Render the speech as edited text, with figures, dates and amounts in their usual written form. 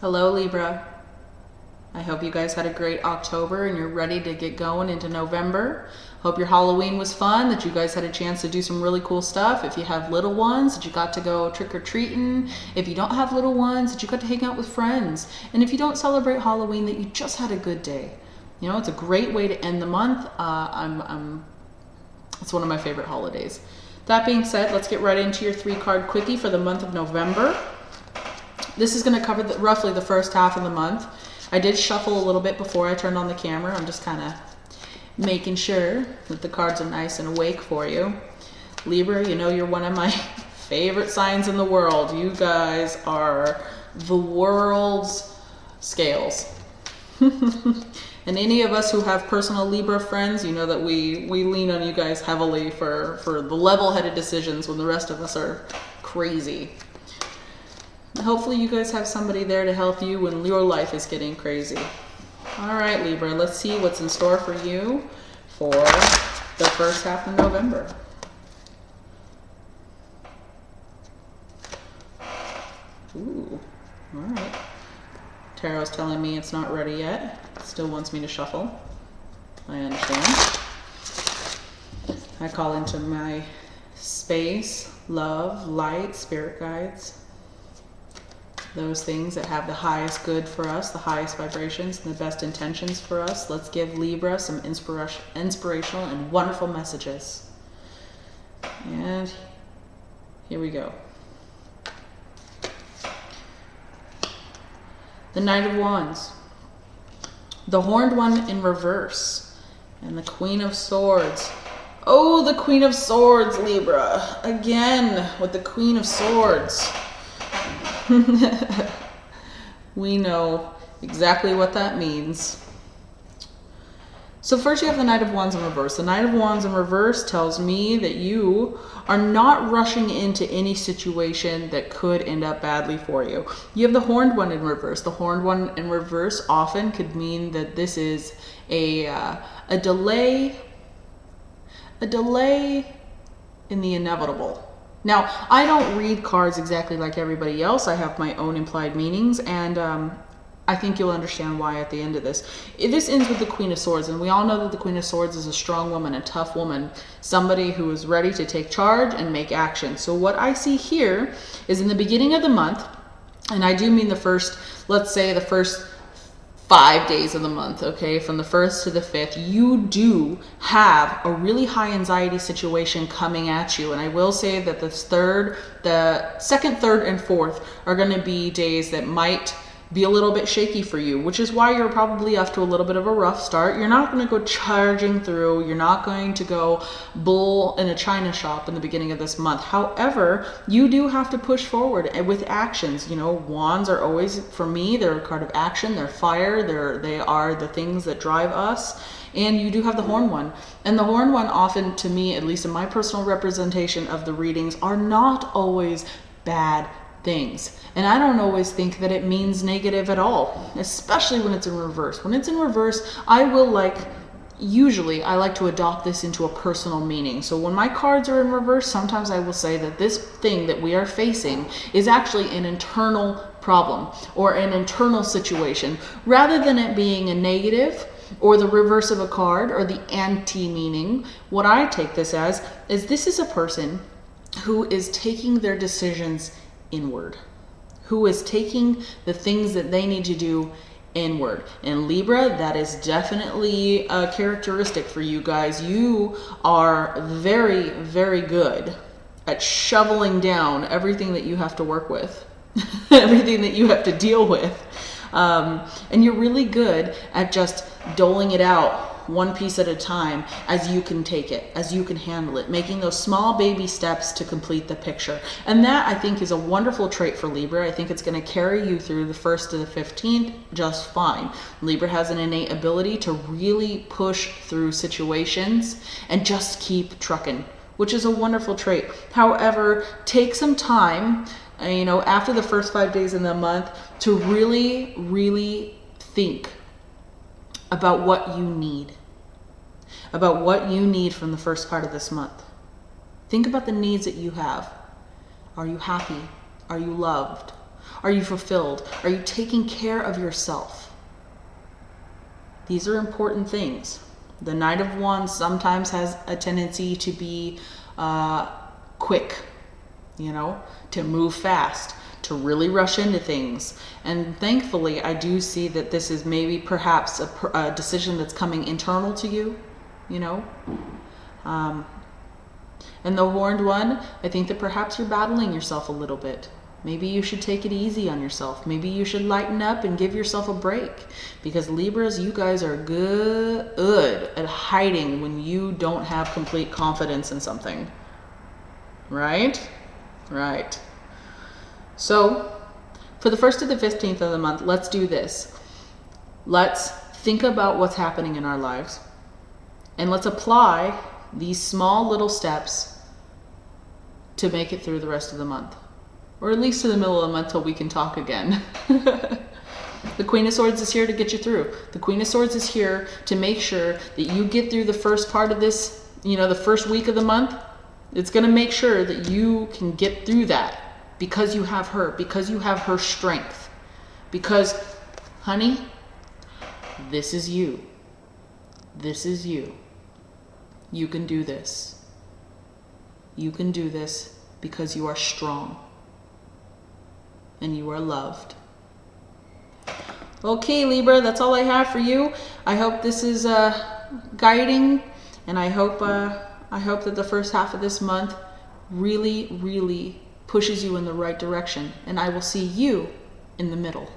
Hello, Libra. I hope you guys had a great October and you're ready to get going into November. Hope your Halloween was fun, that you guys had a chance to do some really cool stuff. If you have little ones, that you got to go trick-or-treating. If you don't have little ones, that you got to hang out with friends. And if you don't celebrate Halloween, that you just had a good day. You know, it's a great way to end the month. It's one of my favorite holidays. That being said, let's get right into your 3-card quickie for the month of November. This is going to cover roughly the first half of the month. I did shuffle a little bit before I turned on the camera. I'm just kind of making sure that the cards are nice and awake for you. Libra, you know you're one of my favorite signs in the world. You guys are the world's scales. And any of us who have personal Libra friends, you know that we lean on you guys heavily for the level-headed decisions when the rest of us are crazy. Hopefully you guys have somebody there to help you when your life is getting crazy. All right, Libra, let's see what's in store for you for the first half of November. Ooh, all right. Tarot's telling me it's not ready yet. It still wants me to shuffle. I understand. I call into my space, love, light, spirit guides. Those things that have the highest good for us, the highest vibrations, and the best intentions for us. Let's give Libra some inspirational and wonderful messages. And here we go. The Knight of Wands. The Horned One in reverse. And the Queen of Swords. Oh, the Queen of Swords, Libra. Again, with the Queen of Swords. We know exactly what that means. So first you have the Knight of Wands in reverse. The Knight of Wands in reverse tells me that you are not rushing into any situation that could end up badly for you. You have the Horned One in reverse. The Horned One in reverse often could mean that this is a delay in the inevitable. Now, I don't read cards exactly like everybody else. I have my own implied meanings, and I think you'll understand why at the end of this. This ends with the Queen of Swords, and we all know that the Queen of Swords is a strong woman, a tough woman, somebody who is ready to take charge and make action. So what I see here is in the beginning of the month, and I do mean the first, let's say the first 5 days of the month, okay, from the 1st to the 5th, you do have a really high anxiety situation coming at you. And I will say that the 2nd, 3rd, and 4th are going to be days that might be a little bit shaky for you, which is why you're probably off to a little bit of a rough start. You're not going to go charging through. You're not going to go bull in a china shop in the beginning of this month. However, you do have to push forward with actions. You know, wands are always, for me, they're a card of action. They're fire. They are the things that drive us. And you do have the Horned One. And the Horned One often, to me, at least in my personal representation of the readings, are not always bad things. And I don't always think that it means negative at all, especially when it's in reverse. When it's in reverse, usually I like to adopt this into a personal meaning. So when my cards are in reverse, sometimes I will say that this thing that we are facing is actually an internal problem or an internal situation, rather than it being a negative or the reverse of a card or the anti-meaning. What I take this as is this is a person who is taking their decisions inward, who is taking the things that they need to do inward. And Libra, that is definitely a characteristic for you guys. You are very, very good at shoveling down everything that you have to work with, everything that you have to deal with. And you're really good at just doling it out one piece at a time as you can take it, as you can handle it, making those small baby steps to complete the picture. And that, I think, is a wonderful trait for Libra. I think it's going to carry you through the 1st to the 15th just fine. Libra has an innate ability to really push through situations and just keep trucking, which is a wonderful trait. However, take some time, you know, after the first 5 days in the month to really, really think about what you need. About what you need from the first part of this month. Think about the needs that you have. Are you happy? Are you loved? Are you fulfilled? Are you taking care of yourself? These are important things. The Knight of Wands sometimes has a tendency to be quick, you know, to move fast, to really rush into things. And thankfully, I do see that this is maybe perhaps a decision that's coming internal to you, you know. And the Horned One, I think that perhaps you're battling yourself a little bit. Maybe you should take it easy on yourself. Maybe you should lighten up and give yourself a break. Because Libras, you guys are good at hiding when you don't have complete confidence in something. Right? Right. So, for the 1st to the 15th of the month, let's do this. Let's think about what's happening in our lives. And let's apply these small little steps to make it through the rest of the month. Or at least to the middle of the month till we can talk again. The Queen of Swords is here to get you through. The Queen of Swords is here to make sure that you get through the first part of this, you know, the first week of the month. It's going to make sure that you can get through that because you have her, because you have her strength. Because, honey, this is you. This is you. You can do this. You can do this because you are strong. And you are loved. Okay, Libra, that's all I have for you. I hope this is guiding, and I hope that the first half of this month really, really pushes you in the right direction. And I will see you in the middle.